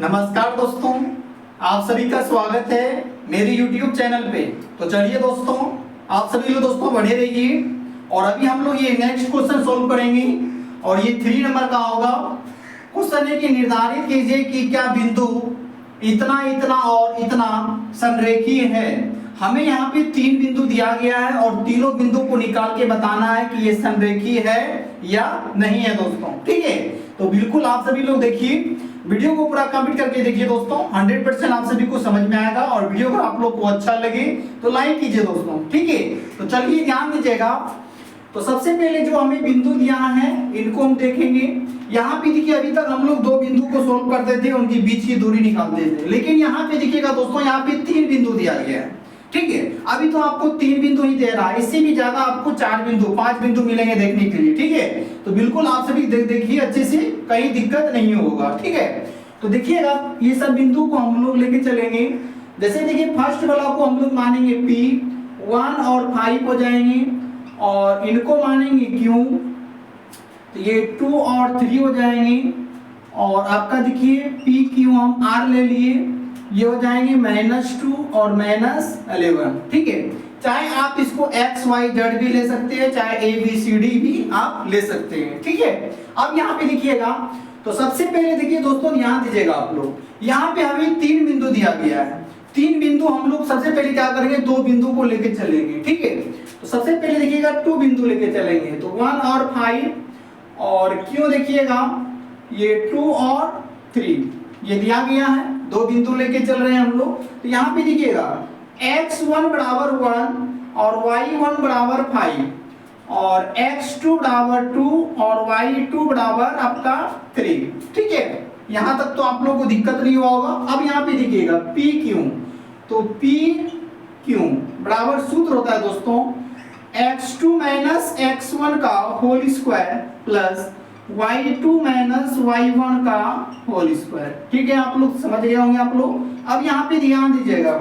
नमस्कार दोस्तों, आप सभी का स्वागत है मेरे YouTube चैनल पे। तो चलिए दोस्तों, आप सभी लोग दोस्तों बने रहिए और अभी हम लोग ये नेक्स्ट क्वेश्चन सोल्व करेंगे और ये 3 नंबर का होगा। क्वेश्चन है कि निर्धारित कीजिए कि क्या बिंदु इतना इतना और इतना संरेखीय है। हमें यहाँ पे 3 बिंदु दिया गया है और तीनों बिंदु को निकाल के बताना है कि ये संरेखीय है या नहीं है दोस्तों। ठीक है, तो बिल्कुल आप सभी लोग देखिए, वीडियो को पूरा कंप्लीट करके देखिए दोस्तों, 100% आप सभी को समझ में आएगा और वीडियो अगर आप लोग को अच्छा लगे तो लाइक कीजिए दोस्तों। ठीक है, तो चलिए ध्यान दीजिएगा। तो सबसे पहले जो हमें बिंदु दिया है इनको हम देखेंगे। यहाँ पे देखिए, अभी तक हम लोग 2 बिंदु को सोल्व करते थे, उनकी बीच की दूरी निकालते थे, लेकिन यहाँ पे देखिएगा दोस्तों, यहाँ पे 3 बिंदु दिया गया है। ठीक है, अभी तो आपको 3 बिंदु ही दे रहा है, इससे भी ज्यादा आपको 4 बिंदु 5 बिंदु मिलेंगे देखने के लिए। ठीक है, तो बिल्कुल आप सभी देखिए अच्छे से, कहीं दिक्कत नहीं होगा। ठीक है, तो देखिएगा ये सब बिंदु को हम लोग लेके चलेंगे। जैसे देखिए, फर्स्ट वाला को हम लोग मानेंगे P1 और 5 हो जाएंगे और इनको मानेंगे Q, तो ये 2 और 3 हो जाएंगे। और आपका देखिए PQ हम R ले लिए, ये हो जाएंगे -2 और -11। ठीक है, चाहे आप इसको x y z भी ले सकते हैं, चाहे a b c d भी आप ले सकते हैं। ठीक है, अब यहाँ पे देखिएगा, तो सबसे पहले देखिए दोस्तों, ध्यान दीजिएगा आप लोग, यहाँ पे हमें 3 बिंदु दिया गया है। 3 बिंदु हम लोग सबसे पहले क्या करेंगे, 2 बिंदु को लेके चलेंगे। ठीक है, तो सबसे पहले देखिएगा 2 बिंदु लेके चलेंगे, तो 1 और 5 और क्यों देखिएगा ये 2 और 3 ये दिया गया है, 2 बिंदु लेके चल रहे हैं हम लोग। तो यहाँ पे देखिएगा x1 बराबर 1 और y1 बराबर 5 और x2 बराबर 2 और y2 बराबर आपका 3। ठीक है, यहाँ तक तो आप लोगों को दिक्कत नहीं हुआ होगा। अब यहाँ पे देखिएगा PQ, तो PQ बराबर सूत्र होता है दोस्तों x2 माइनस x1 का whole square plus y2 minus y1 का होल स्क्वायर। ठीक है, आप लोग समझ गए होंगे आप लोग। अब यहाँ पे ध्यान दीजिएगा,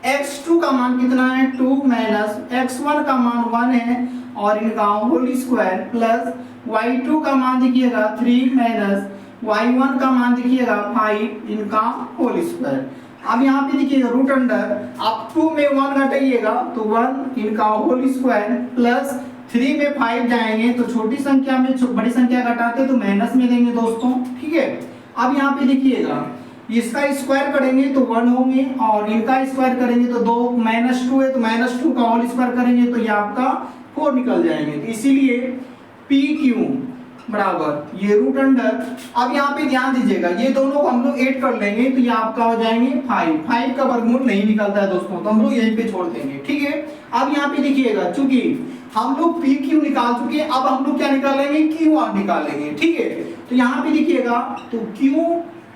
x2 का मान कितना है 2 माइनस x1 का मान 1 है और इनका होल स्क्वायर प्लस y2 का मान देखिएगा 3 माइनस y1 का मान देखिएगा 5 इनका होल स्क्वायर। अब यहाँ पे देखिएगा रूट अंडर, आप 2 में 1 घटाइएगा तो 1 इनका होल स्क्वायर प्लस 3 में 5 जाएंगे तो छोटी संख्या में बड़ी संख्या घटाते तो माइनस में देंगे दोस्तों। ठीक है, अब यहाँ पे देखिएगा, इसका स्क्वायर करेंगे तो 1 होंगे और इनका स्क्वायर करेंगे तो 2 -2 है तो -2 का होल स्क्वायर करेंगे तो ये आपका 4 निकल जाएंगे। तो इसीलिए PQ बराबर ये रूट अंडर, अब यहाँ पे ध्यान दीजिएगा, ये दोनों को हम लोग ऐड कर लेंगे तो ये आपका हो जाएंगे 5 का वर्गमूल नहीं निकलता है दोस्तों, तो हम लोग यहीं पे छोड़ देंगे। ठीक है, अब यहाँ पे देखिएगा, चूंकि हम लोग PQ निकाल चुके, अब हम लोग क्या निकालेंगे, QR निकालेंगे। ठीक है, तो यहाँ पे देखिएगा, तो Q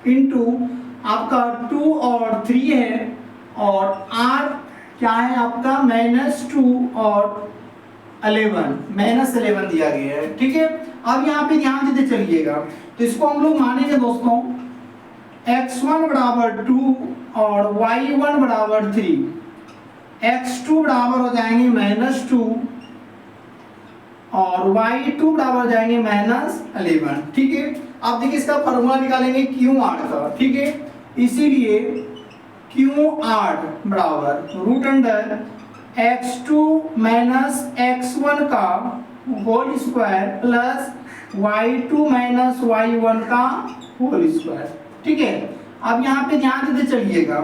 इंटू आपका 2 और 3 है और R क्या है आपका -2 और 11 दिया गया है। ठीक है, अब यहाँ पे ध्यान देते चलिएगा, तो इसको हम लोग मानेंगे दोस्तों x1 बराबर 2 और y1 बराबर 3, x2 बराबर हो जाएंगे -2 और y2 बराबर हो जाएंगे -11। ठीक है, अब देखिए इसका फॉर्मूला निकालेंगे QR का। ठीक है, इसीलिए QR बराबर root under x2 minus x1 का whole square plus y2 minus y1 का होल स्क्वायर। ठीक है, अब यहाँ पे ध्यान देते चलिएगा,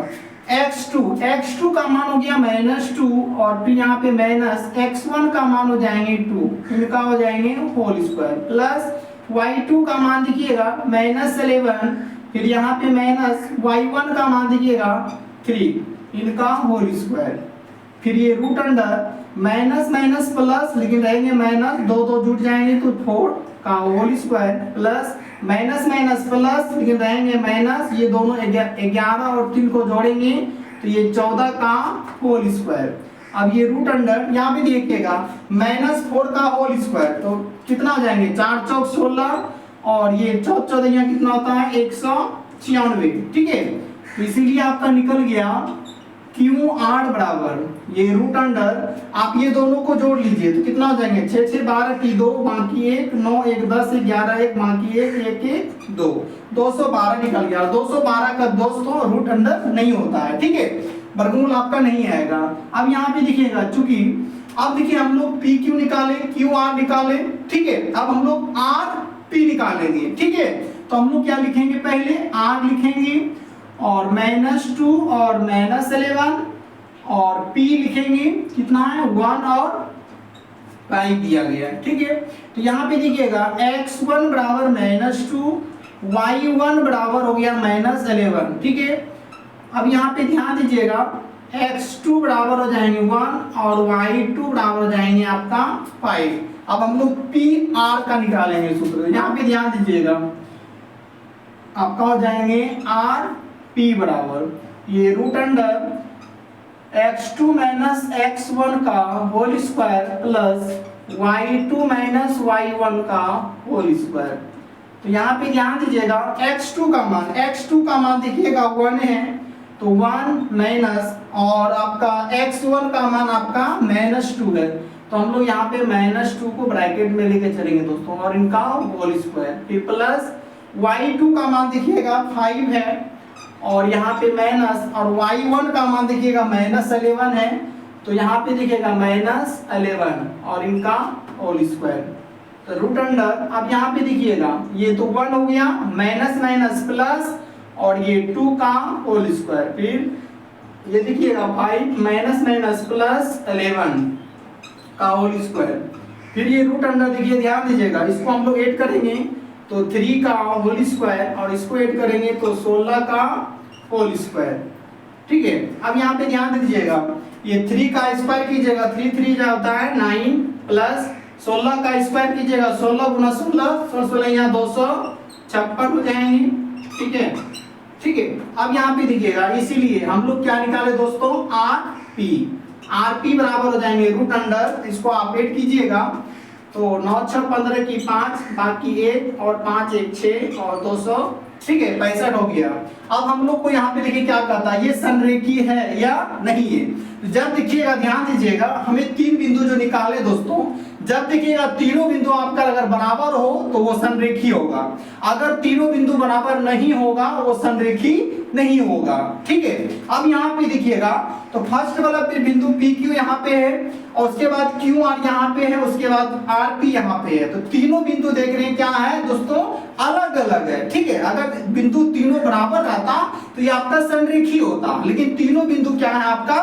x2 का मान हो गया -2 और फिर यहाँ पे माइनस x1 का मान हो जाएंगे 2, इनका हो जाएंगे होल स्क्वायर प्लस y2 का मान देखिएगा -11, फिर यहाँ पे माइनस y1 का मान देखिएगा 3, इनका होल स्क्वायर, फिर ये root under minus minus plus, लेकिन रहेंगे माइनस, 2 जुट जाएंगे तो 4 का whole square plus minus minus plus, लेकिन रहेंगे माइनस, ये दोनों 11 और 3 को जोड़ेंगे तो ये 14 का होल स्क्वायर। अब ये रूट अंडर यहाँ पे देखिएगा -4 का होल स्क्वायर, तो कितना हो जाएंगे 4 चौक 16 और ये 14 यहाँ कितना होता है 196। ठीक है, तो इसीलिए आपका निकल गया क्यू आर बराबर ये रूट अंडर, आप ये दोनों को जोड़ लीजिए तो कितना हो जाएंगे 6 6 12 की 2 बाकी 1 9 1 10 11 1 बाकी 1 1 1 2 212 निकल गया। 212 का दोस्तों रूट अंडर नहीं होता है, ठीक है, वर्गमूल आपका नहीं आएगा। अब यहाँ पे दिखिएगा, चूंकि अब देखिए हम लोग पी क्यू निकाले, क्यू आर निकाले, ठीक है, अब हम लोग आर पी निकालेंगे, ठीक है। तो हम लोग क्या लिखेंगे, पहले आर लिखेंगे और -2 और -11 और p लिखेंगे, कितना है 1 और 5 दिया गया है, ठीक है। तो यहाँ पे देखिएगा x1 बराबर -2, y1 बराबर हो गया -11, ठीक है। अब यहाँ पे ध्यान दीजिएगा x2 बराबर हो जाएंगे 1 और y2 बराबर हो जाएंगे आपका 5। अब हम लोग पी आर का निकालेंगे सूत्र, यहाँ पे ध्यान दीजिएगा आपका हो जाएंगे आर पी बराबर ये root under x2 minus x1 का whole square plus y2 minus y1 का होल स्क्वायर। तो यहाँ पे ध्यान दीजिएगा x2 का मान देखिएगा 1 है, तो 1 माइनस और आपका x1 का मान आपका -2 है, तो हम लोग यहाँ पे -2 को ब्रैकेट में लेके चलेंगे दोस्तों और इनका होल स्क्वायर, फिर प्लस y2 का मान देखिएगा 5 है और यहाँ पे माइनस और y1 का मान देखिएगा -11 है, तो यहाँ पे देखिएगा -11 और इनका होल स्क्वायर, तो रूट अंडर। अब यहाँ पे देखिएगा ये तो 1 हो गया, माइनस माइनस प्लस और ये 2 का होल स्क्वायर, फिर ये देखिएगा 5 माइनस माइनस प्लस 11 का होल स्क्वायर, फिर ये रूट अंडर देखिए ध्यान दीजिएगा, इसको हम लोग ऐड करेंगे तो 3 का होल स्क्वायर और इसको ऐड करेंगे तो 16 का होल स्क्वायर, ठीक है। अब यहाँ पे ध्यान दीजिएगा ये 3 का स्क्वायर कीजिएगा, 3 3 जा होता है 9 प्लस 16 का स्क्वायर कीजिएगा 16 गुना 16 16 यहाँ 256 हो जाएंगे, ठीक है, ठीक है। अब यहाँ पे देखिएगा इसीलिए हम लोग क्या निकाले दोस्तों आर पी बराबर हो जाएंगे रूट अंडर, इसको आप ऐड कीजिएगा तो 9 6 15 की 5 बाकी 1 और 5 1 6 और 200, ठीक है, 65 हो गया। अब हम लोग को यहाँ पे देखिए क्या कहता है, ये संरेखीय है या नहीं है। जब देखिएगा ध्यान दीजिएगा हमें 3 बिंदु जो निकाले दोस्तों, जब देखिएगा तीनों बिंदु आपका अगर बराबर हो तो वो संरेखीय होगा, अगर तीनों बिंदु बराबर नहीं होगा वो संरेखीय नहीं होगा, ठीक है। अब यहाँ पे देखिएगा तो फर्स्ट वाला फिर बिंदु पी क्यू यहाँ पे है और उसके बाद क्यू आर यहाँ पे है, उसके बाद आर पी यहाँ पे है, तो तीनों बिंदु देख रहे हैं क्या है दोस्तों अलग अलग है, ठीक है। अगर बिंदु तीनों बराबर रहता तो ये आपका संरेखीय होता, लेकिन तीनों बिंदु क्या है आपका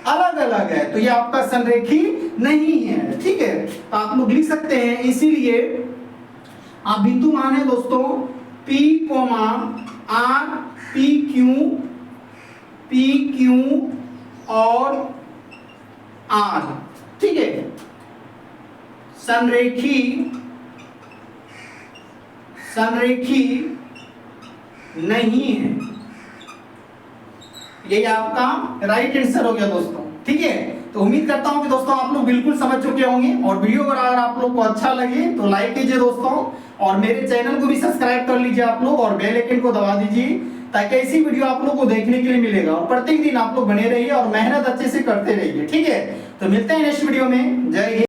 अलग अलग है, तो ये आपका संरेखीय नहीं है, ठीक है। तो आप लोग लिख सकते हैं, इसीलिए आप बिंदु माने दोस्तों P, R, P, Q और R, ठीक है, संरेखीय नहीं है, ये आपका राइट आंसर हो गया दोस्तों, ठीक है। तो उम्मीद करता हूं कि दोस्तों आप लोग बिल्कुल समझ चुके होंगे और वीडियो अगर आप लोग को अच्छा लगे तो लाइक कीजिए दोस्तों और मेरे चैनल को भी सब्सक्राइब कर लीजिए आप लोग और बेल आइकन को दबा दीजिए ताकि ऐसी वीडियो आप लोग को देखने के लिए मिलेगा और प्रत्येक दिन आप लोग बने रहिए और मेहनत अच्छे से करते रहिए, ठीक है। तो मिलते हैं नेक्स्ट वीडियो में, जय हिंद।